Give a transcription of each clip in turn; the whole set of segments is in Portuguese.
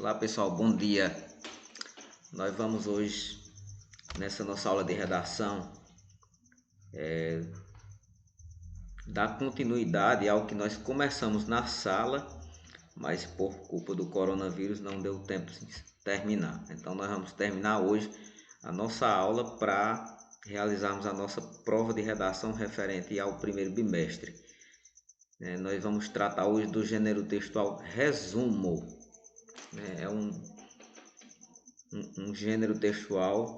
Olá pessoal, bom dia. Nós vamos hoje, nessa nossa aula de redação, dar continuidade ao que nós começamos na sala, mas por culpa do coronavírus não deu tempo de terminar. Então nós vamos terminar hoje a nossa aula para realizarmos a nossa prova de redação referente ao primeiro bimestre. Nós vamos tratar hoje do gênero textual resumo. É um gênero textual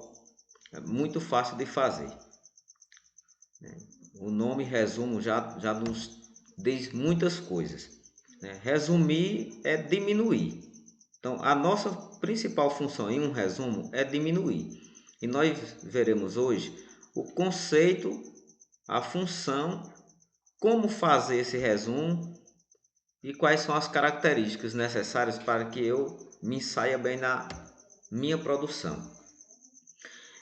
muito fácil de fazer. O nome resumo já nos diz muitas coisas. Resumir é diminuir. Então, a nossa principal função em um resumo é diminuir. E nós veremos hoje o conceito, a função, como fazer esse resumo e quais são as características necessárias para que eu me saia bem na minha produção.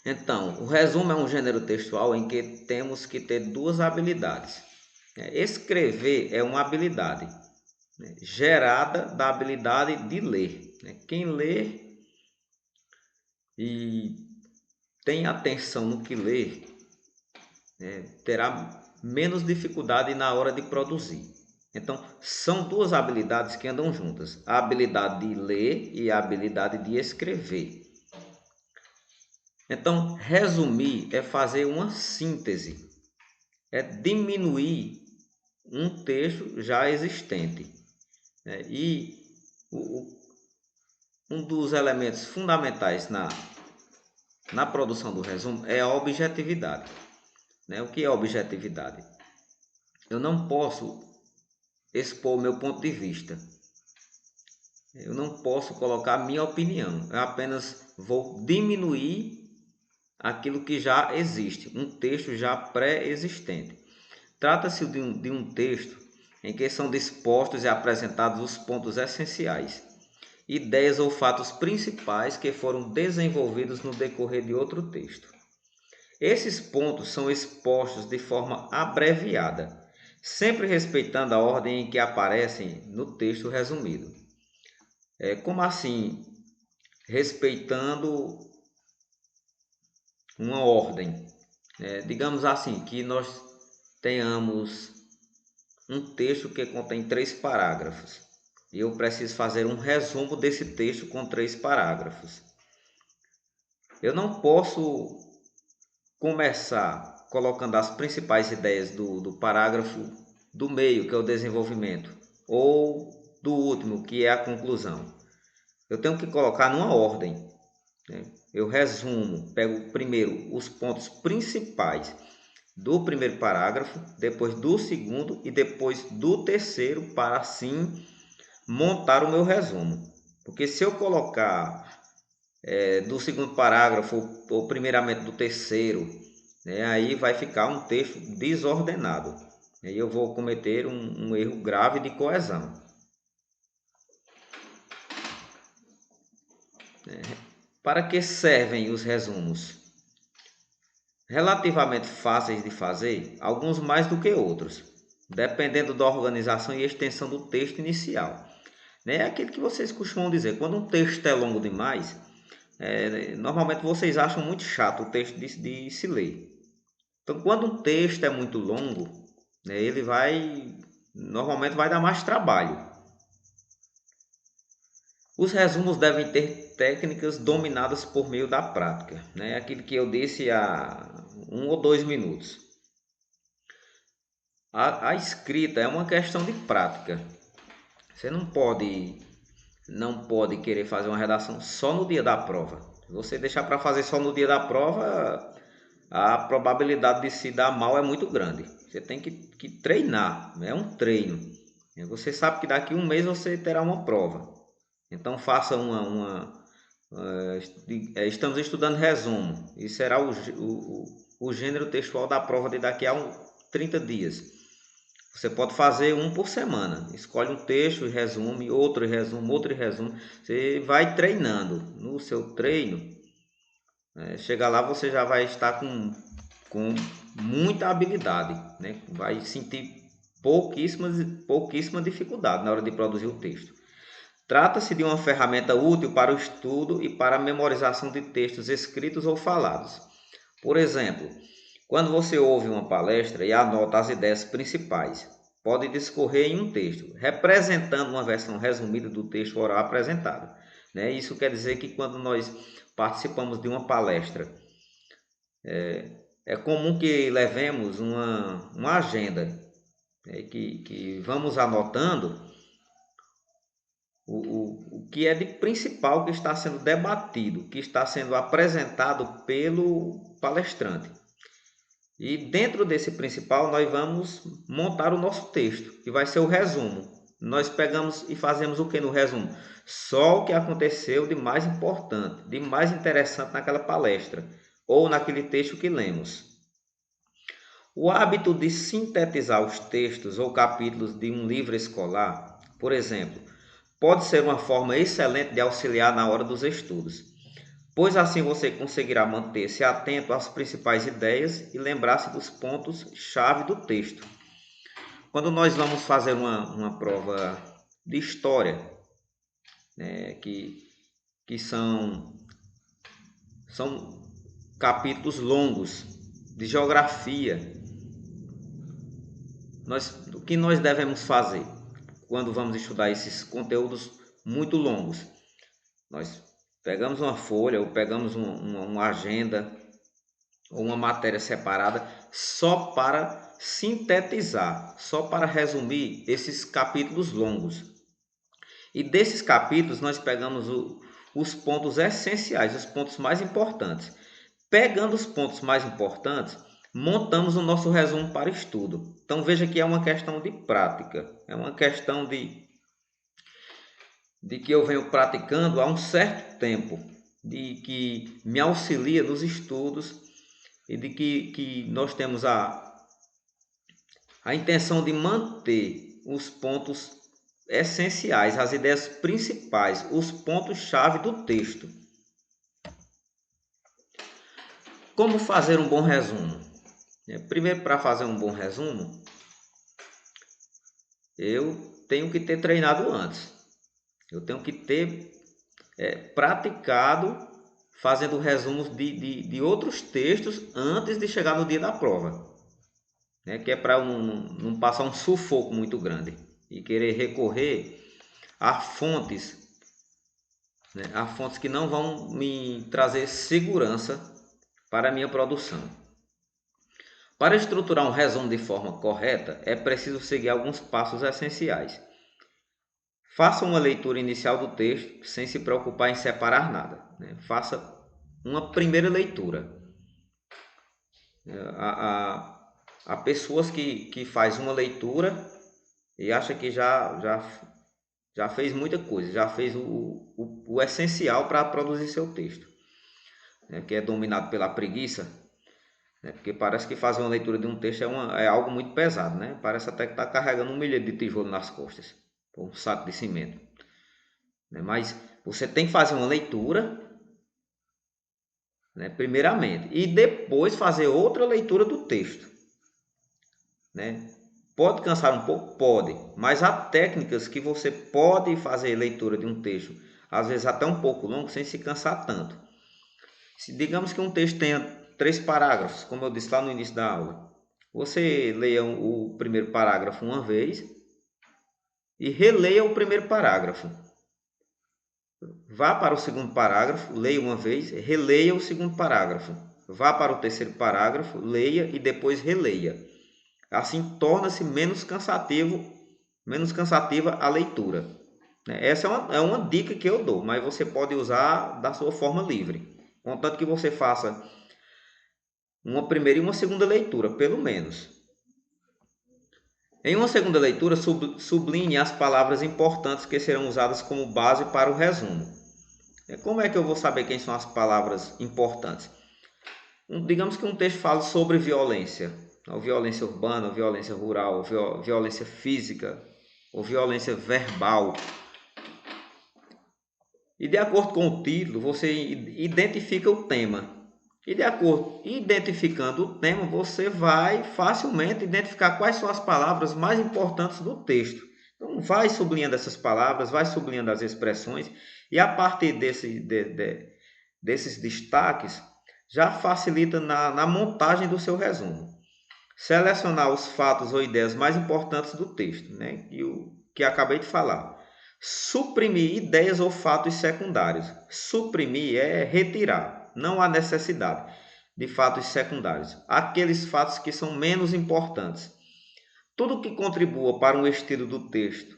Então, o resumo é um gênero textual em que temos que ter duas habilidades. Escrever é uma habilidade gerada da habilidade de ler. Quem lê e tem atenção no que lê terá menos dificuldade na hora de produzir. Então, são duas habilidades que andam juntas: a habilidade de ler e a habilidade de escrever. Então, resumir é fazer uma síntese, é diminuir um texto já existente. E um dos elementos fundamentais na produção do resumo é a objetividade. O que é objetividade? Eu não posso expor o meu ponto de vista. Eu não posso colocar a minha opinião. Eu apenas vou diminuir aquilo que já existe, um texto já pré-existente. Trata-se de um texto em que são dispostos e apresentados os pontos essenciais, ideias ou fatos principais que foram desenvolvidos no decorrer de outro texto. Esses pontos são expostos de forma abreviada, sempre respeitando a ordem em que aparecem no texto resumido. Como assim? Respeitando uma ordem. Digamos assim, que nós tenhamos um texto que contém 3 parágrafos. E eu preciso fazer um resumo desse texto com 3 parágrafos. Eu não posso começar colocando as principais ideias do parágrafo do meio, que é o desenvolvimento, ou do último, que é a conclusão. Eu tenho que colocar numa ordem. Eu resumo, pego primeiro os pontos principais do primeiro parágrafo, depois do segundo e depois do terceiro, para assim montar o meu resumo. Porque se eu colocar do segundo parágrafo ou primeiramente do terceiro, aí vai ficar um texto desordenado. Aí eu vou cometer um erro grave de coesão. Para que servem os resumos? Relativamente fáceis de fazer, alguns mais do que outros, dependendo da organização e extensão do texto inicial. É aquilo que vocês costumam dizer: quando um texto é longo demais, normalmente vocês acham muito chato o texto de se ler. Então, quando um texto é muito longo, ele normalmente vai dar mais trabalho. Os resumos devem ter técnicas dominadas por meio da prática, aquilo que eu disse há 1 ou 2 minutos. A escrita é uma questão de prática. Você não pode querer fazer uma redação só no dia da prova. Se você deixar para fazer só no dia da prova, a probabilidade de se dar mal é muito grande. Você tem que treinar, é um treino. Você sabe que daqui a um mês você terá uma prova. Então faça estamos estudando resumo e será o gênero textual da prova de daqui a 30 dias. Você pode fazer um por semana. Escolhe um texto e resume, outro e resume, outro e resume. Você vai treinando. No seu treino, chega lá você já vai estar com muita habilidade, vai sentir pouquíssima dificuldade na hora de produzir o texto. Trata-se de uma ferramenta útil para o estudo e para a memorização de textos escritos ou falados. Por exemplo, quando você ouve uma palestra e anota as ideias principais, pode discorrer em um texto, representando uma versão resumida do texto oral apresentado. Isso quer dizer que quando nós participamos de uma palestra, é comum que levemos uma agenda, que vamos anotando o que é de principal que está sendo debatido, que está sendo apresentado pelo palestrante. E dentro desse principal nós vamos montar o nosso texto, que vai ser o resumo. Nós pegamos e fazemos o que no resumo? Só o que aconteceu de mais importante, de mais interessante naquela palestra ou naquele texto que lemos. O hábito de sintetizar os textos ou capítulos de um livro escolar, por exemplo, pode ser uma forma excelente de auxiliar na hora dos estudos, pois assim você conseguirá manter-se atento às principais ideias e lembrar-se dos pontos-chave do texto. Quando nós vamos fazer uma prova de história, que são capítulos longos, de geografia, o que nós devemos fazer quando vamos estudar esses conteúdos muito longos? Nós pegamos uma folha ou pegamos uma agenda ou uma matéria separada só para sintetizar, só para resumir esses capítulos longos. E desses capítulos nós pegamos os pontos essenciais, os pontos mais importantes. Pegando os pontos mais importantes, montamos o nosso resumo para estudo. Então veja que é uma questão de prática, é uma questão de que eu venho praticando há um certo tempo, de que me auxilia nos estudos e de que nós temos a intenção de manter os pontos essenciais, as ideias principais, os pontos-chave do texto. Como fazer um bom resumo? Primeiro, para fazer um bom resumo, eu tenho que ter treinado antes. Eu tenho que ter praticado fazendo resumos de outros textos antes de chegar no dia da prova. Que é para não passar um sufoco muito grande e querer recorrer a fontes, a fontes que não vão me trazer segurança para a minha produção. Para estruturar um resumo de forma correta, é preciso seguir alguns passos essenciais. Faça uma leitura inicial do texto sem se preocupar em separar nada. Faça uma primeira leitura. Há pessoas que faz uma leitura e acha que já fez muita coisa, já fez o essencial para produzir seu texto, que é dominado pela preguiça, porque parece que fazer uma leitura de um texto é algo muito pesado, Parece até que está carregando um milhão de tijolo nas costas, ou um saco de cimento, Mas você tem que fazer uma leitura, primeiramente, e depois fazer outra leitura do texto, Pode cansar um pouco? Pode, mas há técnicas que você pode fazer leitura de um texto, às vezes até um pouco longo, sem se cansar tanto. Se digamos que um texto tenha 3 parágrafos, como eu disse lá no início da aula, você leia o primeiro parágrafo uma vez e releia o primeiro parágrafo. Vá para o segundo parágrafo, leia uma vez, releia o segundo parágrafo. Vá para o terceiro parágrafo, leia e depois releia. Assim torna-se menos cansativa a leitura. Essa é uma dica que eu dou, mas você pode usar da sua forma livre. Contanto que você faça uma primeira e uma segunda leitura, pelo menos. Em uma segunda leitura, sublinhe as palavras importantes que serão usadas como base para o resumo. Como é que eu vou saber quem são as palavras importantes? Digamos que um texto fala sobre violência. Ou violência urbana, ou violência rural, ou violência física, ou violência verbal. E de acordo com o título, você identifica o tema. E de acordo identificando o tema, você vai facilmente identificar quais são as palavras mais importantes do texto. Então, vai sublinhando essas palavras, vai sublinhando as expressões, e a partir desses destaques, já facilita na montagem do seu resumo. Selecionar os fatos ou ideias mais importantes do texto, né? Que acabei de falar. Suprimir ideias ou fatos secundários. Suprimir é retirar. Não há necessidade de fatos secundários. Aqueles fatos que são menos importantes. Tudo que contribua para um estilo do texto.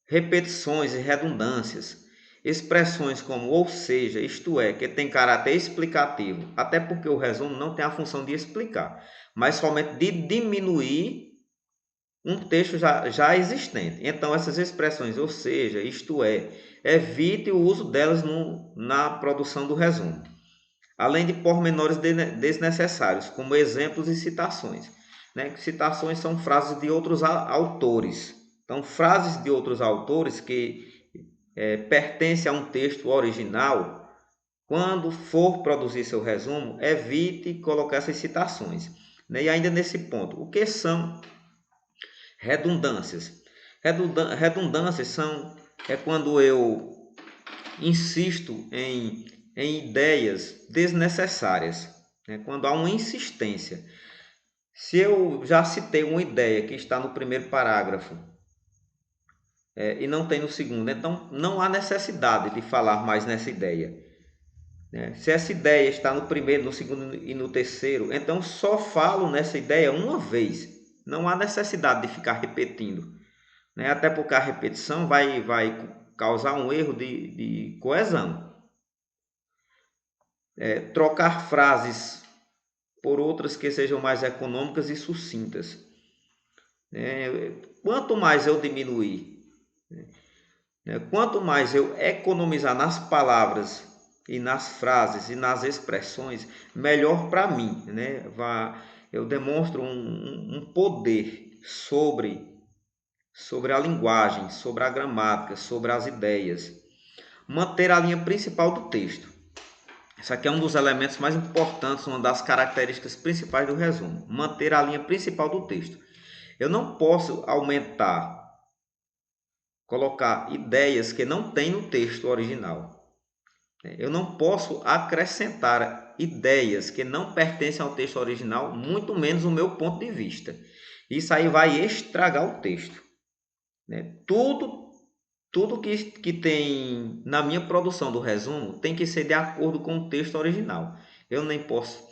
Repetições e redundâncias. Expressões como ou seja, isto é, que tem caráter explicativo, até porque o resumo não tem a função de explicar, mas somente de diminuir um texto já existente. Então, essas expressões, ou seja, isto é, evite o uso delas na produção do resumo. Além de pormenores desnecessários, como exemplos e citações. Né? Citações são frases de outros autores. Então, frases de outros autores que pertencem a um texto original, quando for produzir seu resumo, evite colocar essas citações. Né? E ainda nesse ponto, o que são redundâncias? Redundâncias é quando eu insisto em ideias desnecessárias, né? Quando há uma insistência. Se eu já citei uma ideia que está no primeiro parágrafo e não tem no segundo, então não há necessidade de falar mais nessa ideia. Né? Se essa ideia está no primeiro, no segundo e no terceiro, então só falo nessa ideia uma vez. Não há necessidade de ficar repetindo. Né? Até porque a repetição vai causar um erro de coesão. Trocar frases por outras que sejam mais econômicas e sucintas. Quanto mais eu diminuir, quanto mais eu economizar nas palavras e nas frases e nas expressões, melhor para mim. Né? Eu demonstro um poder sobre a linguagem, sobre a gramática, sobre as ideias. Manter a linha principal do texto. Isso aqui é um dos elementos mais importantes, uma das características principais do resumo. Manter a linha principal do texto. Eu não posso aumentar, colocar ideias que não tem no texto original. Eu não posso acrescentar ideias que não pertencem ao texto original, muito menos o meu ponto de vista. Isso aí vai estragar o texto. Tudo que tem na minha produção do resumo tem que ser de acordo com o texto original. Eu nem posso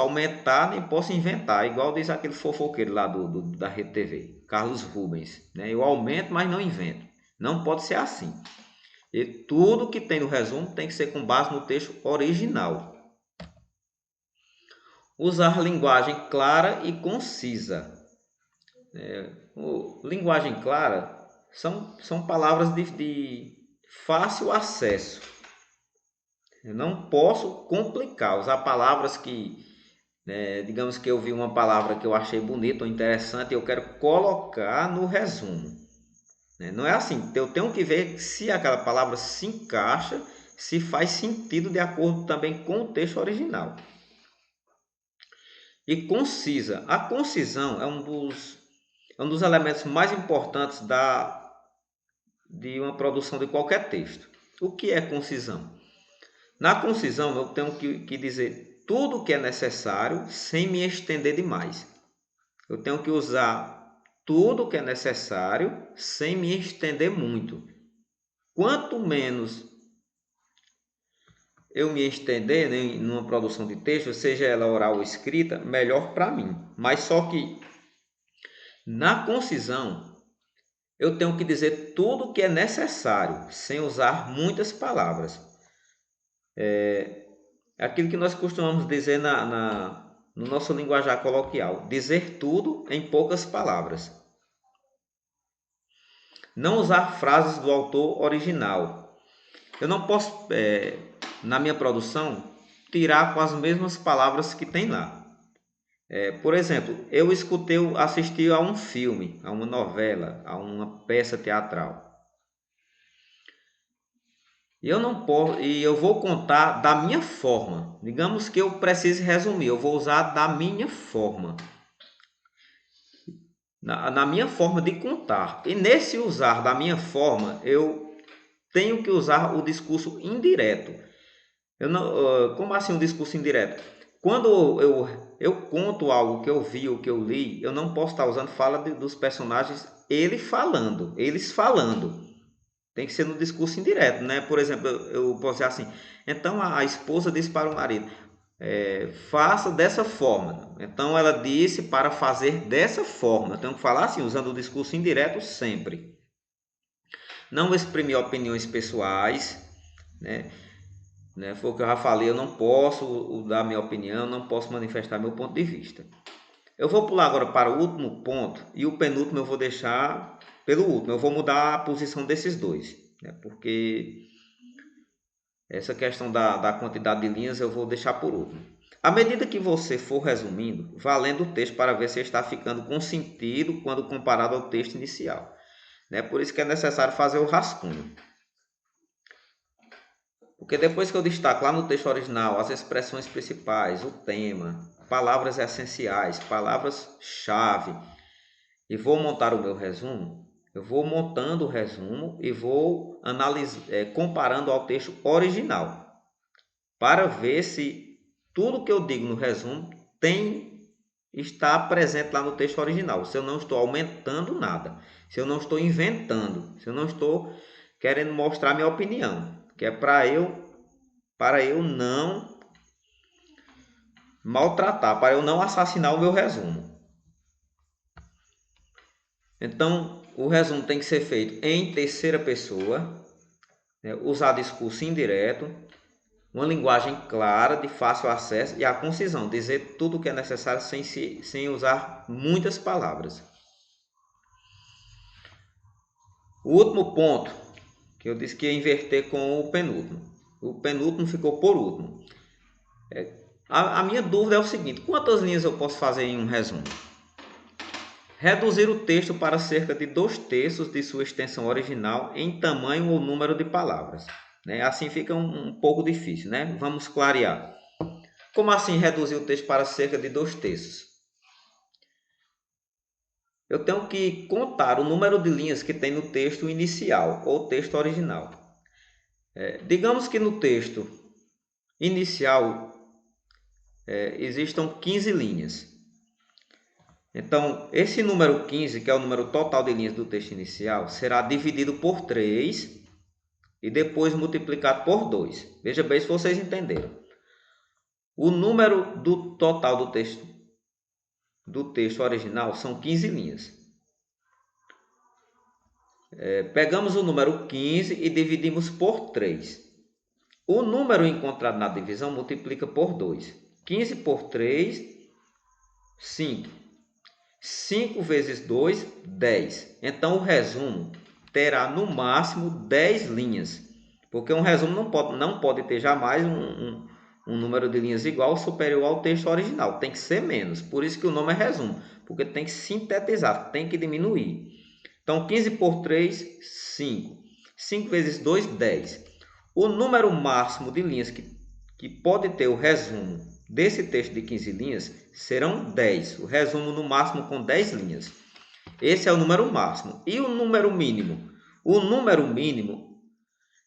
aumentar, nem posso inventar, igual diz aquele fofoqueiro lá da Rede TV, Carlos Rubens. Eu aumento, mas não invento. Não pode ser assim. E tudo que tem no resumo tem que ser com base no texto original. Usar linguagem clara e concisa. Linguagem clara são palavras de fácil acesso. Eu não posso complicar, usar palavras que, digamos que eu vi uma palavra que eu achei bonita ou interessante e eu quero colocar no resumo. Não é assim, eu tenho que ver se aquela palavra se encaixa, se faz sentido de acordo também com o texto original. E concisa. A concisão é um dos elementos mais importantes de uma produção de qualquer texto. O que é concisão? Na concisão, eu tenho que dizer tudo o que é necessário sem me estender demais. Eu tenho que usar tudo o que é necessário sem me estender muito. Quanto menos eu me estender numa produção de texto, seja ela oral ou escrita, melhor para mim. Mas só que na concisão, eu tenho que dizer tudo o que é necessário, sem usar muitas palavras. É aquilo que nós costumamos dizer no nosso linguajar coloquial, dizer tudo em poucas palavras. Não usar frases do autor original. Eu não posso, na minha produção, tirar com as mesmas palavras que tem lá. Por exemplo, eu assisti a um filme, a uma novela, a uma peça teatral. E eu vou contar da minha forma. Digamos que eu precise resumir, eu vou usar da minha forma. na minha forma de contar. E nesse usar da minha forma, eu tenho que usar o discurso indireto. Eu não, como assim um discurso indireto? Quando eu conto algo que eu vi, o que eu li, eu não posso estar usando fala dos personagens, eles falando. Tem que ser no discurso indireto, né? Por exemplo, eu posso dizer assim: então a esposa disse para o marido, faça dessa forma. Então ela disse para fazer dessa forma. Eu tenho que falar assim, usando o discurso indireto sempre. Não exprimir opiniões pessoais, né? Foi o que eu já falei, eu não posso dar minha opinião, não posso manifestar meu ponto de vista. Eu vou pular agora para o último ponto e o penúltimo eu vou deixar pelo último. Eu vou mudar a posição desses dois, né? Porque essa questão da quantidade de linhas eu vou deixar por último. À medida que você for resumindo, vá lendo o texto para ver se está ficando com sentido quando comparado ao texto inicial, né? Por isso que é necessário fazer o rascunho. Porque depois que eu destaco lá no texto original as expressões principais, o tema, palavras essenciais, palavras-chave, e vou montar o meu resumo, eu vou montando o resumo e vou comparando ao texto original, para ver se tudo que eu digo no resumo está presente lá no texto original. Se eu não estou aumentando nada, se eu não estou inventando, se eu não estou querendo mostrar minha opinião, que é para eu não maltratar, para eu não assassinar o meu resumo. Então, o resumo tem que ser feito em terceira pessoa, né? Usar discurso indireto, uma linguagem clara, de fácil acesso e a concisão, dizer tudo o que é necessário sem usar muitas palavras. O último ponto, que eu disse que ia inverter com o penúltimo. O penúltimo ficou por último. A minha dúvida é o seguinte: quantas linhas eu posso fazer em um resumo? Reduzir o texto para cerca de 2/3 de sua extensão original em tamanho ou número de palavras, né? Assim fica um pouco difícil, né? Vamos clarear. Como assim reduzir o texto para cerca de 2/3? Eu tenho que contar o número de linhas que tem no texto inicial ou texto original. Digamos que no texto inicial existam 15 linhas. Então, esse número 15, que é o número total de linhas do texto inicial, será dividido por 3 e depois multiplicado por 2. Veja bem se vocês entenderam. O número do total do texto original são 15 linhas. Pegamos o número 15 e dividimos por 3. O número encontrado na divisão multiplica por 2. 15 por 3, 5. 5 vezes 2, 10. Então, o resumo terá no máximo 10 linhas. Porque um resumo não pode ter jamais um número de linhas igual ou superior ao texto original. Tem que ser menos. Por isso que o nome é resumo. Porque tem que sintetizar, tem que diminuir. Então, 15 por 3, 5. 5 vezes 2, 10. O número máximo de linhas que pode ter o resumo desse texto de 15 linhas serão 10. O resumo no máximo com 10 linhas. Esse é o número máximo. E o número mínimo? O número mínimo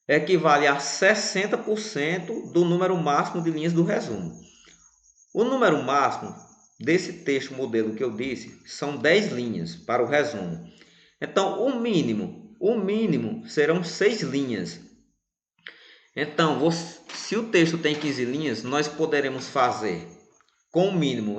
equivale a 60% do número máximo de linhas do resumo. O número máximo desse texto modelo que eu disse são 10 linhas para o resumo. Então, o mínimo serão 6 linhas. Então, se o texto tem 15 linhas, nós poderemos fazer com o mínimo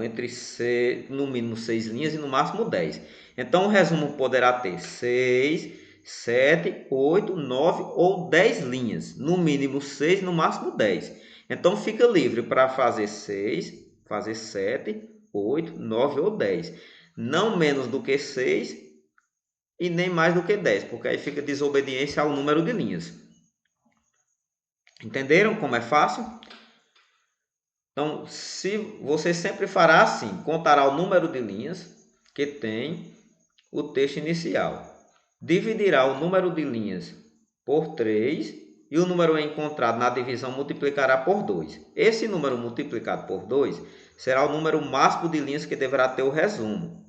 no mínimo 6 linhas e no máximo 10. Então, o resumo poderá ter 6, 7, 8, 9 ou 10 linhas. No mínimo 6, no máximo 10. Então, fica livre para fazer 6, fazer 7, 8, 9 ou 10. Não menos do que 6 e nem mais do que 10, porque aí fica desobediência ao número de linhas. Entenderam como é fácil? Então, se você sempre fará assim, contará o número de linhas que tem o texto inicial. Dividirá o número de linhas por 3 e o número encontrado na divisão multiplicará por 2. Esse número multiplicado por 2 será o número máximo de linhas que deverá ter o resumo.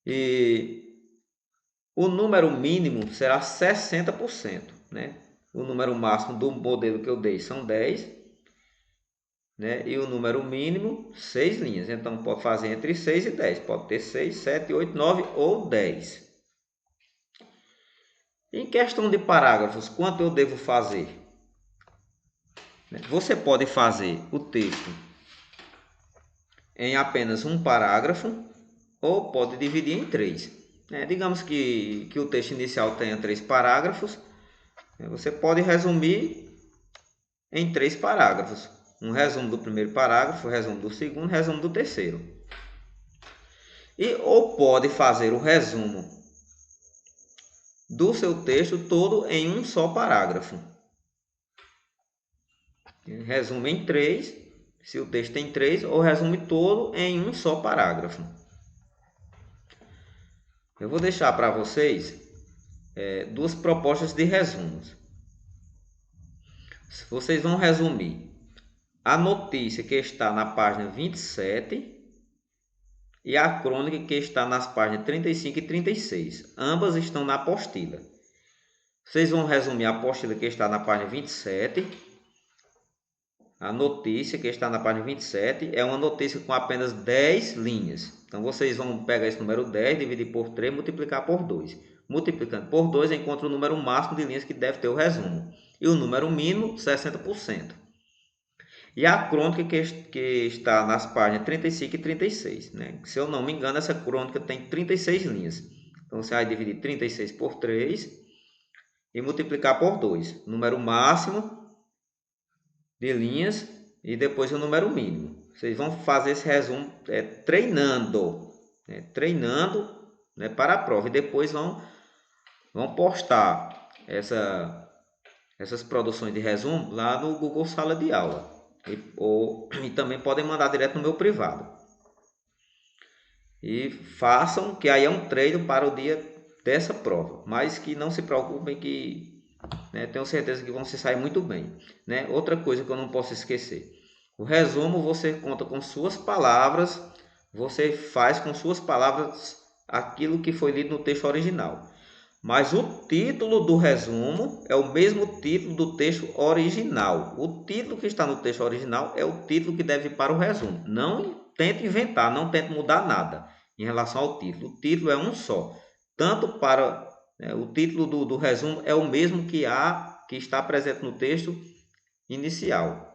E o número mínimo será 60%, né? O número máximo do modelo que eu dei são 10, né? E o número mínimo, 6 linhas. Então, pode fazer entre 6 e 10. Pode ter 6, 7, 8, 9 ou 10. Em questão de parágrafos, quanto eu devo fazer? Você pode fazer o texto em apenas um parágrafo ou pode dividir em 3. Digamos que o texto inicial tenha 3 parágrafos. Você pode resumir em 3 parágrafos. Um resumo do primeiro parágrafo, resumo do segundo, resumo do terceiro. Ou pode fazer o resumo do seu texto todo em um só parágrafo. Resume em 3, se o texto tem 3, ou resume todo em um só parágrafo. Eu vou deixar para vocês duas propostas de resumos. Vocês vão resumir a notícia que está na página 27 e a crônica que está nas páginas 35 e 36. Ambas estão na apostila. Vocês vão resumir a apostila que está na página 27. A notícia que está na página 27 é uma notícia com apenas 10 linhas. Então, vocês vão pegar esse número 10, dividir por 3, multiplicar por 2. Multiplicando por 2, encontra o número máximo de linhas que deve ter o resumo. E o número mínimo, 60%. E a crônica que está nas páginas 35 e 36. Né? Se eu não me engano, essa crônica tem 36 linhas. Então, você vai dividir 36 por 3 e multiplicar por 2. Número máximo de linhas e depois o número mínimo. Vocês vão fazer esse resumo treinando, para a prova. E depois vão postar essas produções de resumo lá no Google Sala de Aula. E também podem mandar direto no meu privado. E façam, que aí é um treino para o dia dessa prova. Mas que não se preocupem que tenho certeza que vão se sair muito bem. Outra coisa que eu não posso esquecer. O resumo você conta com suas palavras. Você faz com suas palavras aquilo que foi lido no texto original. Mas o título do resumo é o mesmo título do texto original. O título que está no texto original é o título que deve ir para o resumo. Não tente inventar, não tente mudar nada em relação ao título. O título é um só. Tanto para o título do resumo é o mesmo que está presente no texto inicial.